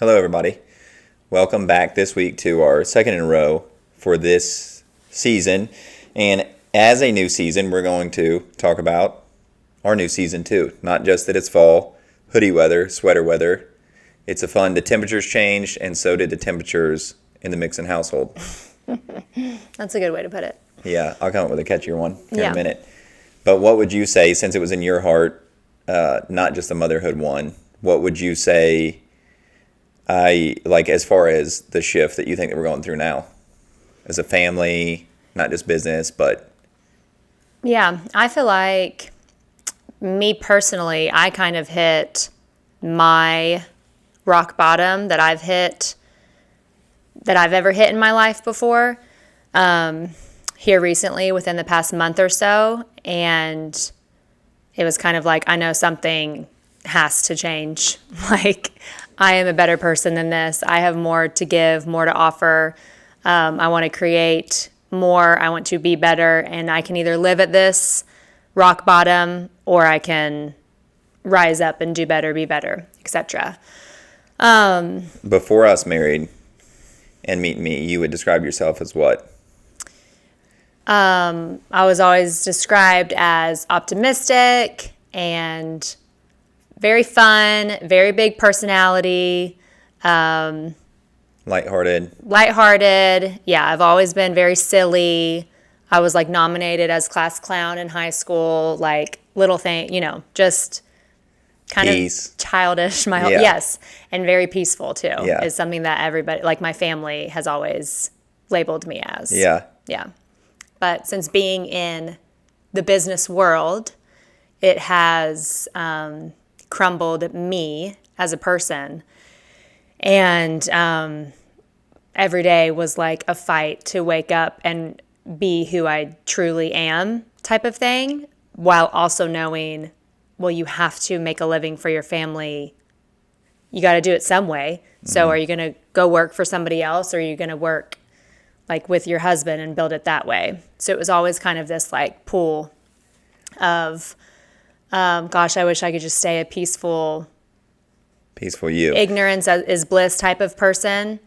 Hello, everybody. Welcome back this week to our second in a row for this season. And as a new season, we're going to talk about our new season too. Not just that it's fall, hoodie weather, sweater weather. It's the temperatures changed, and so did the temperatures in the Mixon household. That's a good way to put it. Yeah, I'll come up with a catchier one in Yeah. a minute. But what would you say, since it was in your heart, not just the motherhood one, what would you say as far as the shift that you think that we're going through now as a family, not just business, but Yeah, I feel like me personally, I kind of hit my rock bottom that I've ever hit in my life before, here recently within the past month or so. And it was kind of like, I know something has to change. Like, I am a better person than this. I have more to give, more to offer. I want to create more. I want to be better. And I can either live at this rock bottom or I can rise up and do better, be better, etc. before us married and meeting me, you would describe yourself as what? I was always described as optimistic and very fun, very big personality, Lighthearted. Yeah, I've always been very silly. I was like nominated as class clown in high school, like little thing, just kind Peace. of childish. Yes, and very peaceful too. Yeah. Is something that everybody, like my family, has always labeled me as. Yeah. Yeah. But since being in the business world, it has crumbled me as a person. And every day was like a fight to wake up and be who I truly am type of thing, while also knowing, well, you have to make a living for your family. You got to do it some way. So are you going to go work for somebody else, or are you going to work like with your husband and build it that way? So it was always kind of this like pool of, gosh, I wish I could just stay a peaceful you. ignorance is bliss type of person.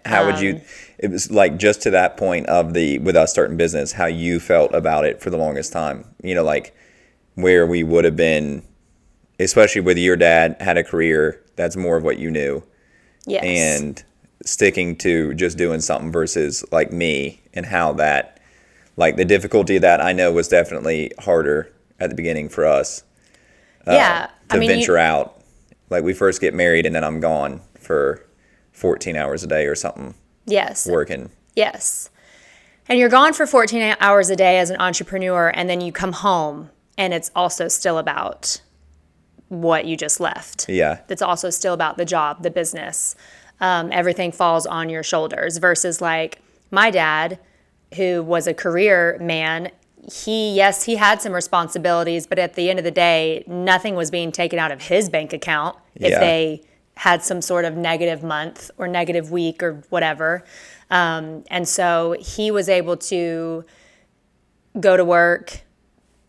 How would you, it was like just to that point of with us starting business, how you felt about it for the longest time, like where we would have been, especially with your dad had a career, that's more of what you knew. Yes. And sticking to just doing something versus like me, and how that, like the difficulty of that I know was definitely harder at the beginning for us. Yeah. To venture out. Like we first get married and then I'm gone for 14 hours a day or something. Yes. Working. Yes. And you're gone for 14 hours a day as an entrepreneur, and then you come home and it's also still about what you just left. Yeah. It's also still about the job, the business. Everything falls on your shoulders versus like my dad, who was a career man. He had some responsibilities, but at the end of the day, nothing was being taken out of his bank account if they had some sort of negative month or negative week or whatever. And so he was able to go to work,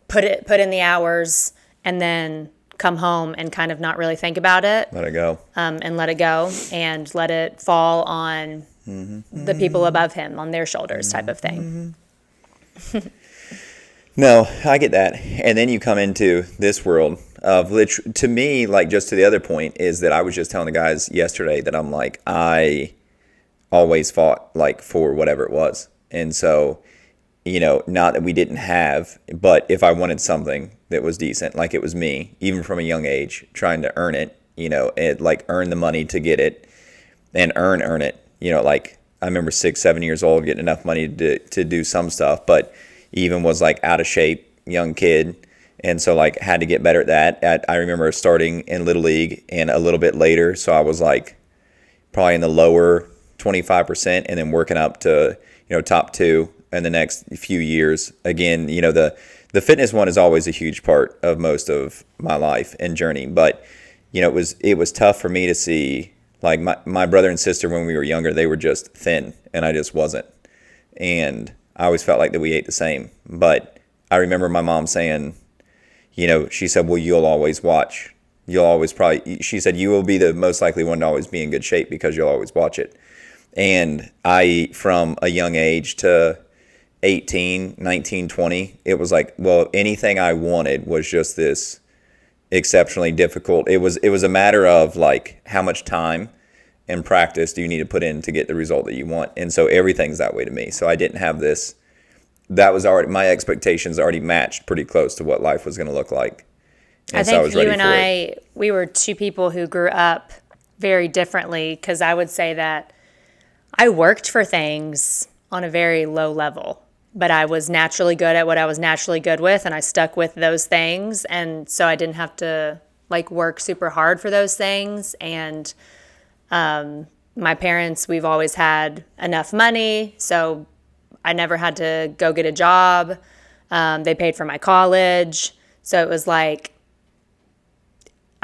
put in the hours, and then come home and kind of not really think about it. Let it go. And let it go and let it fall on the people above him, on their shoulders type of thing. No, I get that. And then you come into this world of, to me, like just to the other point, is that I was just telling the guys yesterday that I'm like, I always fought like for whatever it was. And so, not that we didn't have, but if I wanted something that was decent, like it was me, even from a young age, trying to earn it, like earn the money to get it and earn it, like I remember 6, 7 years old, getting enough money to do some stuff, but even was like out of shape, young kid. And so like had to get better at that. I remember starting in Little League and a little bit later. So I was like probably in the lower 25% and then working up to, top 2 in the next few years. Again, the fitness one is always a huge part of most of my life and journey. But, it was tough for me to see, like my brother and sister when we were younger, they were just thin and I just wasn't. And I always felt like that we ate the same. But I remember my mom saying, she said, well, you'll always watch You'll always probably, she said, you will be the most likely one to always be in good shape because you'll always watch it. And I, from a young age to 18, 19, 20, it was like, well, anything I wanted was just this exceptionally difficult. It was a matter of like how much time and practice do you need to put in to get the result that you want. And so everything's that way to me. So I didn't have this, that was already, my expectations already matched pretty close to what life was going to look like. And I so I think was ready you and for it. we were two people who grew up very differently, because I would say that I worked for things on a very low level, but I was naturally good at what I was naturally good with, and I stuck with those things. And so I didn't have to like work super hard for those things. And my parents, we've always had enough money, so I never had to go get a job. They paid for my college. So it was like,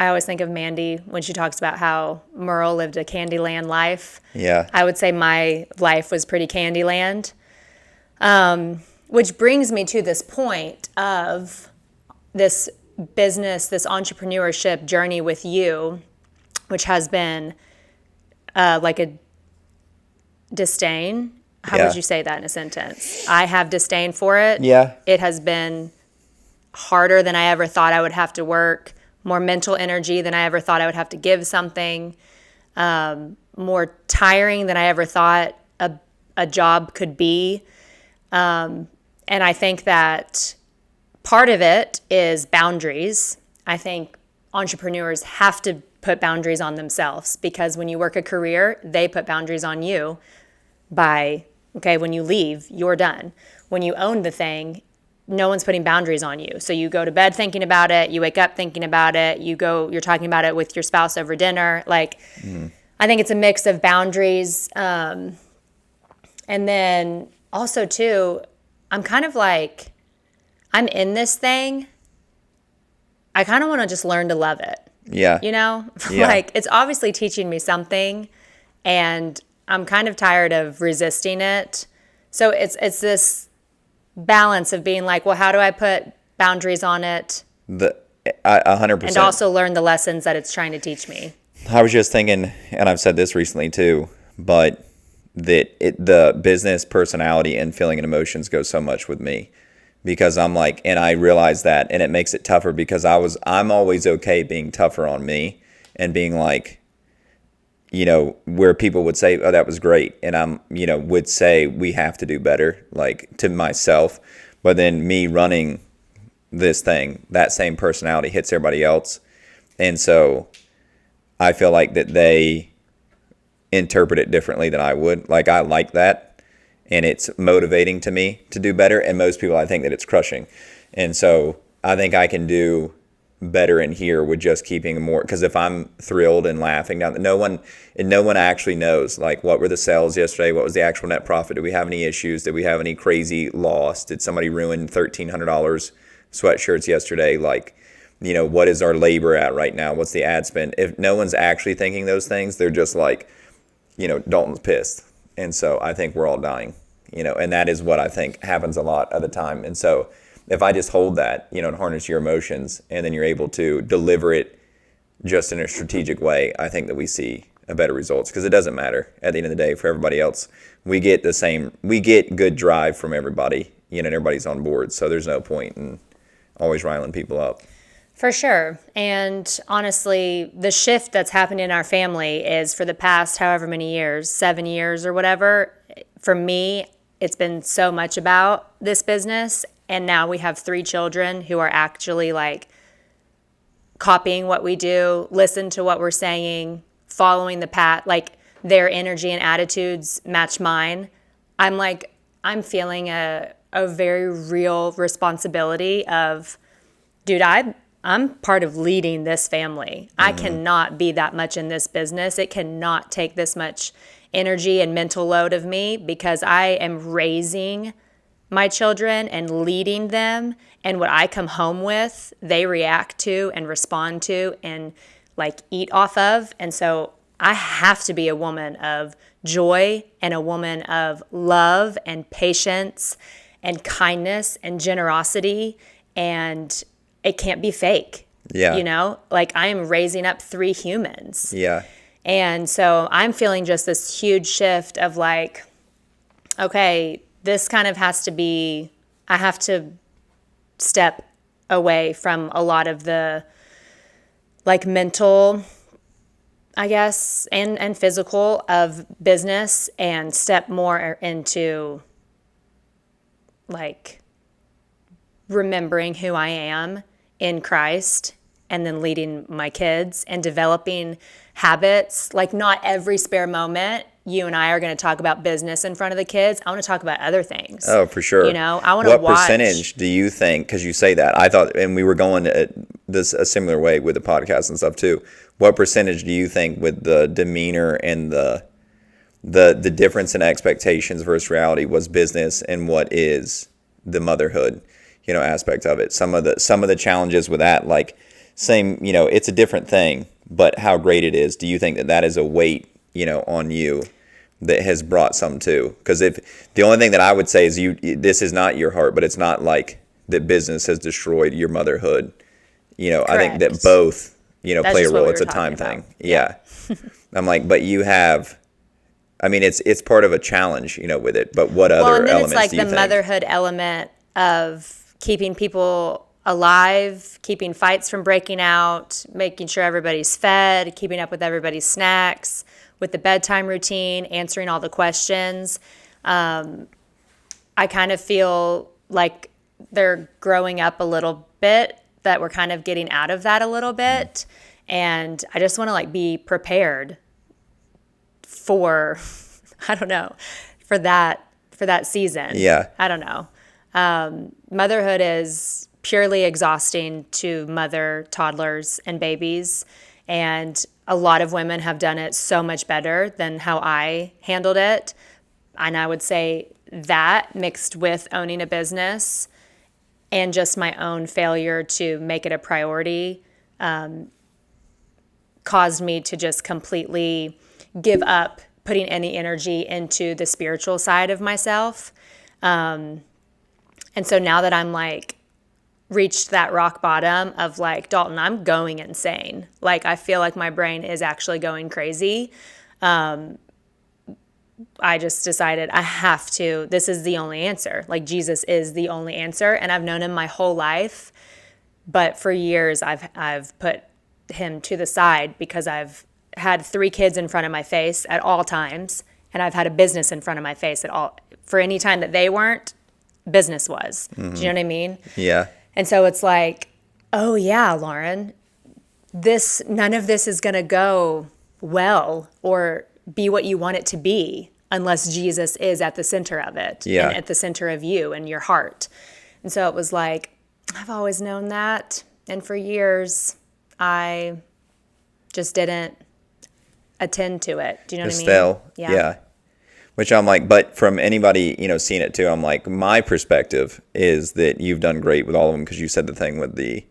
I always think of Mandy when she talks about how Merle lived a Candyland life. Yeah. I would say my life was pretty Candyland. Which brings me to this point of this business, this entrepreneurship journey with you, which has been like a disdain. How Yeah. would you say that in a sentence? I have disdain for it. Yeah. It has been harder than I ever thought I would have to work, more mental energy than I ever thought I would have to give something, more tiring than I ever thought a job could be. And I think that part of it is boundaries. I think entrepreneurs have to put boundaries on themselves, because when you work a career, they put boundaries on you by, okay, when you leave, you're done. When you own the thing, no one's putting boundaries on you. So you go to bed thinking about it, you wake up thinking about it, you're talking about it with your spouse over dinner. Like, I think it's a mix of boundaries. And then also too, I'm kind of like, I'm in this thing, I kind of want to just learn to love it. Yeah. You know, Yeah. like it's obviously teaching me something, and I'm kind of tired of resisting it. So it's this balance of being like, well, how do I put boundaries on it 100%. and also learn the lessons that it's trying to teach me? I was just thinking, and I've said this recently too, but the business personality and feeling and emotions go so much with me, because I'm like, and I realize that, and it makes it tougher because I'm always okay being tougher on me and being like, where people would say, oh, that was great. And I'm, would say we have to do better, like to myself. But then me running this thing, that same personality hits everybody else. And so I feel like that they interpret it differently than I would. Like I like that, and it's motivating to me to do better. And most people, I think that it's crushing. And so I think I can do better in here with just keeping more, because if I'm thrilled and laughing down, no one actually knows like what were the sales yesterday, what was the actual net profit, did we have any issues, did we have any crazy loss, did somebody ruin $1,300 sweatshirts yesterday, like what is our labor at right now, what's the ad spend. If no one's actually thinking those things, they're just like, Dalton's pissed. And so I think we're all dying, and that is what I think happens a lot of the time. And so if I just hold that, and harness your emotions, and then you're able to deliver it just in a strategic way, I think that we see a better results, because it doesn't matter at the end of the day for everybody else. We get good drive from everybody, and everybody's on board. So there's no point in always riling people up. For sure. And honestly, the shift that's happened in our family is, for the past however many years, 7 years or whatever, for me, it's been so much about this business. And now we have 3 children who are actually like copying what we do, listen to what we're saying, following the path, like their energy and attitudes match mine. I'm feeling a very real responsibility of, dude, I'm part of leading this family. I cannot be that much in this business. It cannot take this much energy and mental load of me, because I am raising my children and leading them, and what I come home with, they react to and respond to and like eat off of. And so I have to be a woman of joy and a woman of love and patience and kindness and generosity, and it can't be fake. Yeah. You know, like I am raising up 3 humans. Yeah. And so I'm feeling just this huge shift of like, okay, this kind of has to be, I have to step away from a lot of the like mental, I guess, and physical of business and step more into like remembering who I am in Christ and then leading my kids and developing habits. Like not every spare moment you and I are going to talk about business in front of the kids. I want to talk about other things. Oh, for sure. You know, I want to What watch. percentage do you think, because you say that, I thought, and we were going this a similar way with the podcast and stuff too. What percentage do you think with the demeanor and the difference in expectations versus reality was business and what is the motherhood, aspect of it? Some of the challenges with that, like same, it's a different thing, but how great it is. Do you think that is a weight, on you that has brought some too? Because if the only thing that I would say is this is not your heart, but it's not like that business has destroyed your motherhood. I think that both, That's play a just what role. we It's were a time talking thing. about. Yeah. I'm like, but you have, I mean, it's part of a challenge, with it. But what Well, other and then elements it's like do you the think? motherhood element of keeping people alive, keeping fights from breaking out, making sure everybody's fed, keeping up with everybody's snacks, with the bedtime routine, answering all the questions. I kind of feel like they're growing up a little bit, that we're kind of getting out of that a little bit. And I just want to like be prepared for, I don't know, for that season. Yeah. I don't know. Motherhood is purely exhausting to mother toddlers and babies. And a lot of women have done it so much better than how I handled it. And I would say that mixed with owning a business and just my own failure to make it a priority caused me to just completely give up putting any energy into the spiritual side of myself. And so now that I'm like reached that rock bottom of like, Dalton, I'm going insane. Like, I feel like my brain is actually going crazy. I just decided I have to, this is the only answer. Like, Jesus is the only answer. And I've known him my whole life. But for years, I've put him to the side because I've had 3 kids in front of my face at all times. And I've had a business in front of my face at all. For any time that they weren't, business was. Mm-hmm. Do you know what I mean? Yeah. And so it's like, oh yeah, Lauren, none of this is going to go well or be what you want it to be unless Jesus is at the center of it and at the center of you and your heart. And so it was like, I've always known that. And for years, I just didn't attend to it. Do you know what I mean? Still, yeah. Which I'm like, but from anybody, seeing it too, I'm like, my perspective is that you've done great with all of them because you said the thing with the,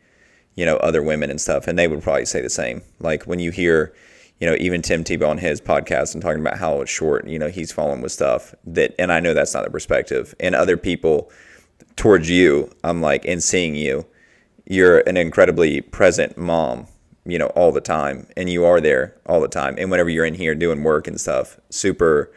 other women and stuff, and they would probably say the same. Like when you hear, even Tim Tebow on his podcast and talking about how it's short, he's falling with stuff that, and I know that's not the perspective. And other people towards you, I'm like, and seeing you're an incredibly present mom, all the time, and you are there all the time. And whenever you're in here doing work and stuff, super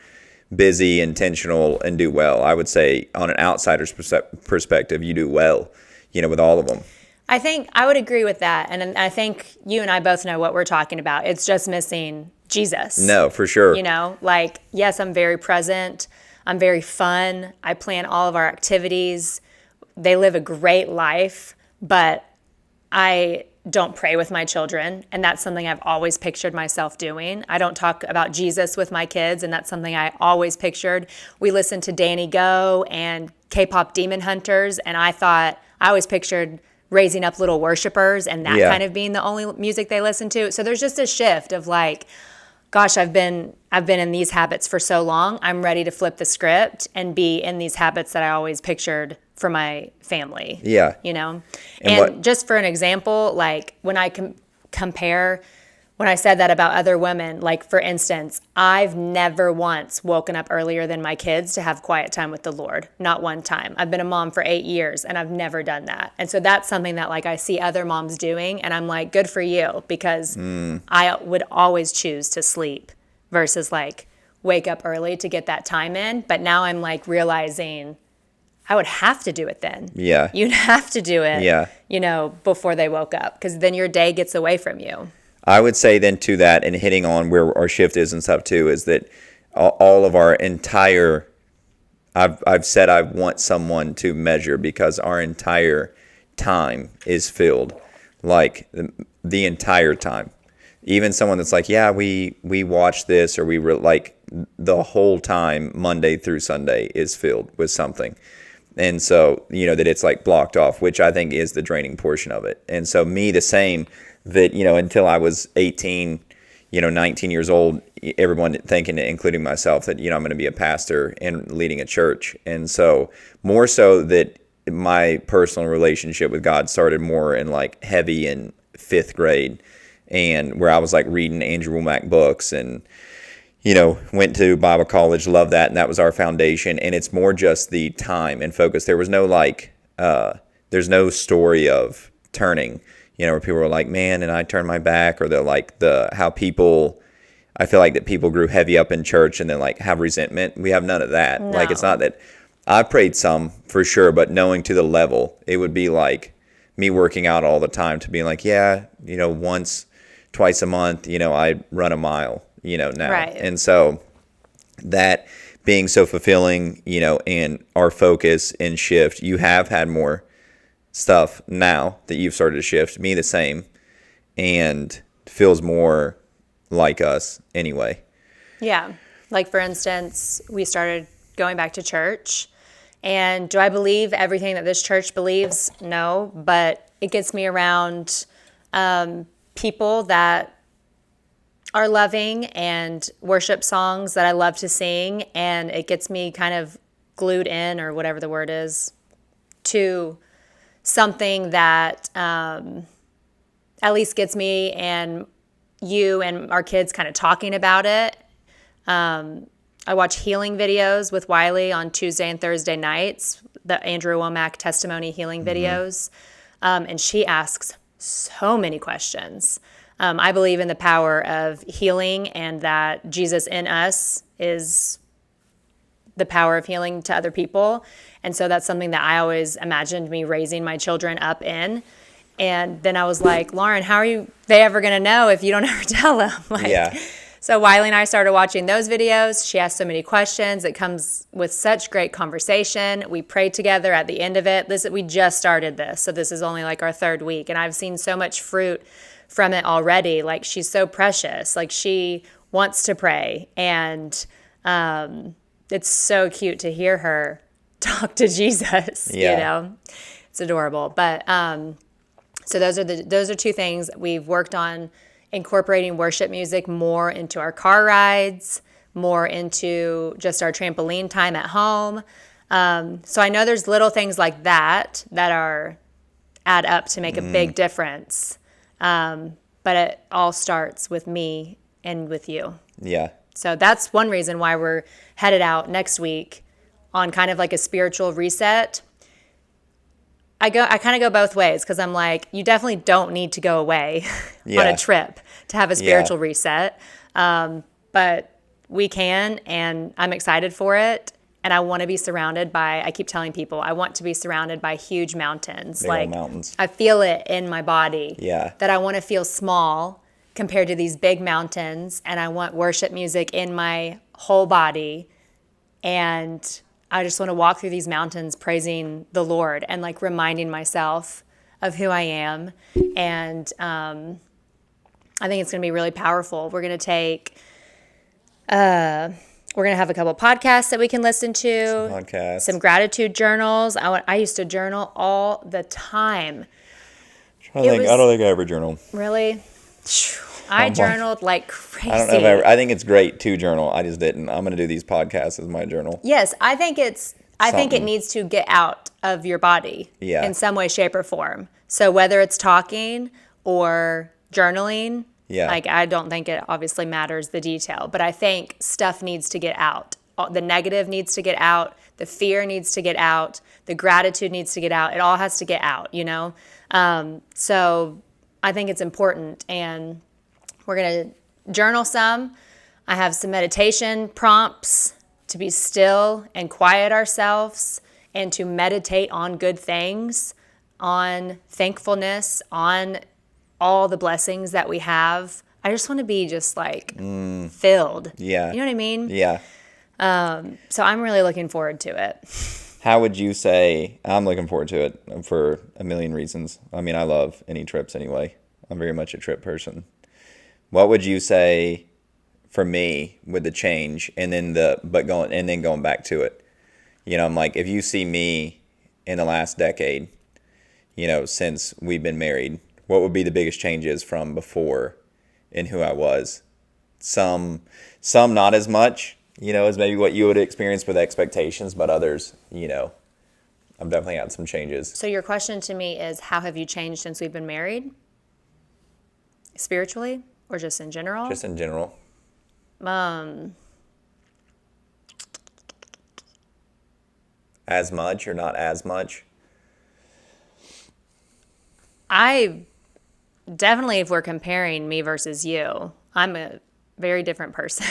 busy, intentional, and do well. I would say on an outsider's perspective, you do well, with all of them. I think I would agree with that. And I think you and I both know what we're talking about. It's just missing Jesus. No, for sure. Like, yes, I'm very present. I'm very fun. I plan all of our activities. They live a great life, but I don't pray with my children, and that's something I've always pictured myself doing. I don't talk about Jesus with my kids, and that's something I always pictured. We listened to Danny Go and K-pop Demon Hunters, and I always pictured raising up little worshipers and that kind of being the only music they listen to. So there's just a shift of like, gosh, I've been in these habits for so long. I'm ready to flip the script and be in these habits that I always pictured for my family. Yeah. And just for an example, like when I compare when I said that about other women, like for instance, I've never once woken up earlier than my kids to have quiet time with the Lord. Not one time. I've been a mom for 8 years and I've never done that. And so that's something that like I see other moms doing and I'm like, good for you, because I would always choose to sleep versus like wake up early to get that time in. But now I'm like realizing I would have to do it then. Yeah. You'd have to do it, Yeah. before they woke up, because then your day gets away from you. I would say then to that, and hitting on where our shift is and stuff too, is that all of our entire, I've said I want someone to measure, because our entire time is filled, like the entire time. Even someone that's like, yeah, we watch this, or like the whole time, Monday through Sunday is filled with something. And so, that it's like blocked off, which I think is the draining portion of it. And so me, the same, that, until I was 18, 19 years old, everyone thinking, including myself, that, I'm going to be a pastor and leading a church. And so more so that my personal relationship with God started more in like heavy in 5th grade, and where I was like reading Andrew Womack books and, went to Bible college, loved that. And that was our foundation. And it's more just the time and focus. There was no there's no story of turning, where people were like, man, and I turned my back, or how people, I feel like that people grew heavy up in church and then like have resentment. We have none of that. No. Like, it's not that I prayed some for sure, but knowing to the level, it would be like me working out all the time to being like, yeah, once, twice a month, I run a mile, now. Right. And so that being so fulfilling, and our focus and shift, you have had more stuff now that you've started to shift, me the same, and feels more like us anyway. Yeah. Like for instance, we started going back to church, and do I believe everything that this church believes? No, but it gets me around people that are loving and worship songs that I love to sing, and it gets me kind of glued in, or whatever the word is, to something that at least gets me and you and our kids kind of talking about it. I watch healing videos with Wiley on Tuesday and Thursday nights, the Andrew Womack testimony healing videos, and she asks so many questions. I believe in the power of healing, and that Jesus in us is the power of healing to other people. And so that's something that I always imagined me raising my children up in. And then I was like, Lauren, how are they ever going to know if you don't ever tell them? Yeah. So Wiley and I started watching those videos. She asked so many questions. It comes with such great conversation. We prayed together at the end of it. We just started this, so this is only like our 3rd week. And I've seen so much fruit from it already. Like, she's so precious. Like, she wants to pray. And it's so cute to hear her talk to Jesus. Yeah. It's adorable. But so those are 2 things we've worked on, incorporating worship music more into our car rides, more into just our trampoline time at home. So I know there's little things like that add up to make a big difference. But it all starts with me and with you. Yeah. So that's one reason why we're headed out next week on kind of like a spiritual reset. I kind of go both ways, because I'm like, you definitely don't need to go away on a trip to have a spiritual reset. But we can, and I'm excited for it. And I want to be surrounded by, I keep telling people, I want to be surrounded by huge mountains. Big old mountains. I feel it in my body. Yeah. That I want to feel small compared to these big mountains. And I want worship music in my whole body. And I just want to walk through these mountains praising the Lord and like reminding myself of who I am. And I think it's going to be really powerful. We're going to take, we're going to have a couple podcasts that we can listen to. Some gratitude journals. I used to journal all the time. I don't think I ever journaled. Really? I journaled like crazy. I don't know if I think it's great to journal. I just didn't. I'm going to do these podcasts as my journal. Yes, I think it needs to get out of your body in some way, shape, or form. So whether it's talking or journaling, Yeah. Like, I don't think it obviously matters the detail, but I think stuff needs to get out. The negative needs to get out. The fear needs to get out. The gratitude needs to get out. It all has to get out, you know? So I think it's important. And we're going to journal some. I have some meditation prompts to be still and quiet ourselves and to meditate on good things, on thankfulness, on all the blessings that we have. I just want to be just like filled. Yeah. You know what I mean? Yeah. So I'm really looking forward to it. How would you say, I'm looking forward to it for a million reasons. I mean, I love any trips anyway. I'm very much a trip person. What would you say for me with the change and then going back to it? You know, I'm like, if you see me in the last decade, you know, since we've been married, what would be the biggest changes from before in who I was? Some not as much, you know, as maybe what you would experience with expectations, but others, you know, I've definitely had some changes. So your question to me is, how have you changed since we've been married? Spiritually or just in general? Just in general. As much or not as much? I definitely, if we're comparing me versus you, I'm a very different person.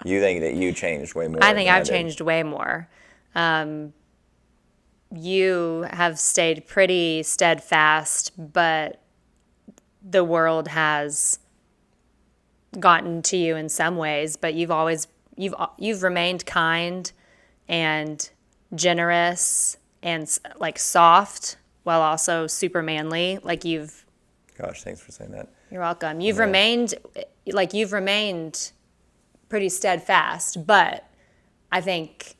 You think that you changed way more? I think than I've changed way more. You have stayed pretty steadfast, but the world has gotten to you in some ways. But you've remained kind and generous and like soft, while also super manly. Like Gosh, thanks for saying that. You're welcome. You've remained pretty steadfast, but I think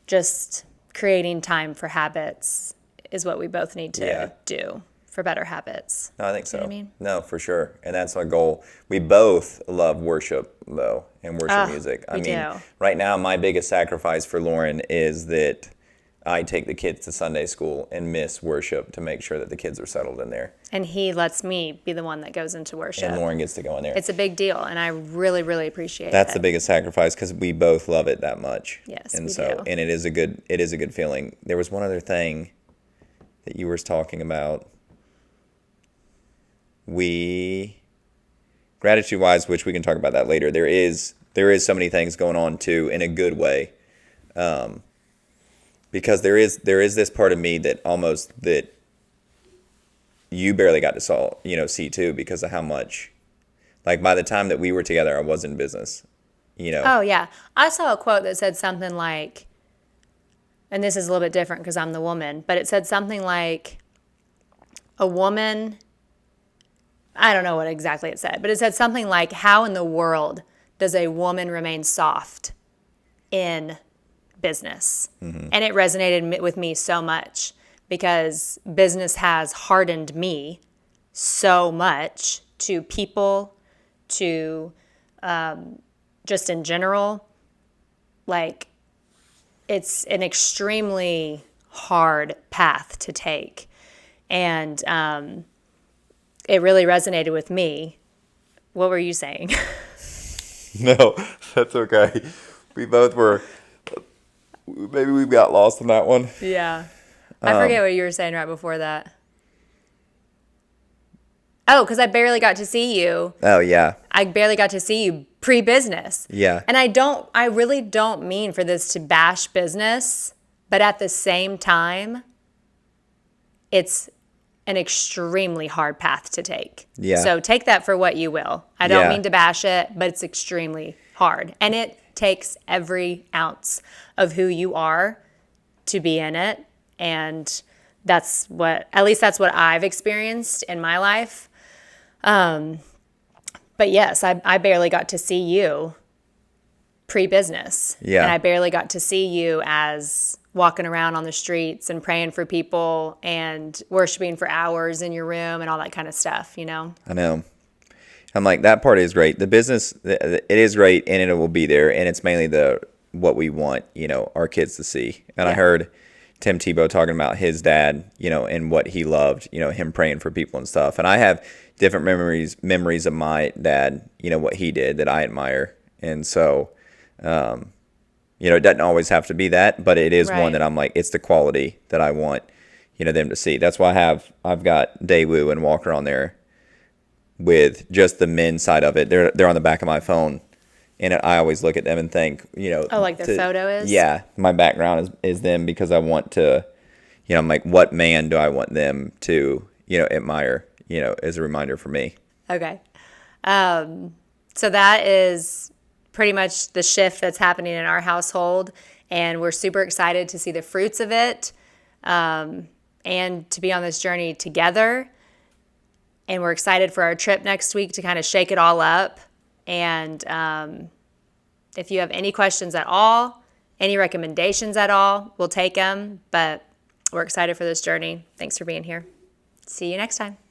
just creating time for habits is what we both need to do for better habits. No, I think so. You know what I mean? No, for sure. And that's my goal. We both love worship, though, and worship music. I mean, right now, my biggest sacrifice for Lauren is that I take the kids to Sunday school and miss worship to make sure that the kids are settled in there. And he lets me be the one that goes into worship. And Lauren gets to go in there. It's a big deal, and I really, really appreciate That's it. the biggest sacrifice because we both love it that much. Yes, and we so, do. And it is a good feeling. There was one other thing that you were talking about. Gratitude-wise, which we can talk about that later. There is so many things going on too in a good way. Because there is this part of me that you barely got to see too, because of how much, like, by the time that we were together, I was in business, you know. Oh yeah, I saw a quote that said something like, and this is a little bit different because I'm the woman, but it said something like, a woman. I don't know what exactly it said, but it said something like, how in the world does a woman remain soft in business? Mm-hmm. And it resonated with me so much because business has hardened me so much to people, to just in general. Like, it's an extremely hard path to take. And it really resonated with me. What were you saying? No, that's okay. We both were. Maybe we got lost in that one. Yeah. I forget what you were saying right before that. Oh, because I barely got to see you. Oh, yeah. I barely got to see you pre-business. Yeah. And I really don't mean for this to bash business, but at the same time, it's an extremely hard path to take. Yeah. So take that for what you will. I don't mean to bash it, but it's extremely hard. And it takes every ounce of who you are to be in it. And that's what I've experienced in my life. But yes, I barely got to see you pre-business. Yeah. And I barely got to see you as walking around on the streets and praying for people and worshiping for hours in your room and all that kind of stuff, you know? I know. I'm like, that part is great. The business, it is great, and it will be there, and it's mainly what we want, you know, our kids to see. And I heard Tim Tebow talking about his dad, you know, and what he loved, you know, him praying for people and stuff. And I have different memories of my dad, what he did that I admire. And so, it doesn't always have to be that, but it is one Right. that I'm like, it's the quality that I want, them to see. That's why I've got Daewoo and Walker on there with just the men side of it. They're on the back of my phone, and I always look at them and think, Oh, like their photo is? yeah, my background is them because I want to, I'm like, what man do I want them to, admire, as a reminder for me. Okay. So that is pretty much the shift that's happening in our household, and we're super excited to see the fruits of it, and to be on this journey together. And we're excited for our trip next week to kind of shake it all up. And if you have any questions at all, any recommendations at all, we'll take them. But we're excited for this journey. Thanks for being here. See you next time.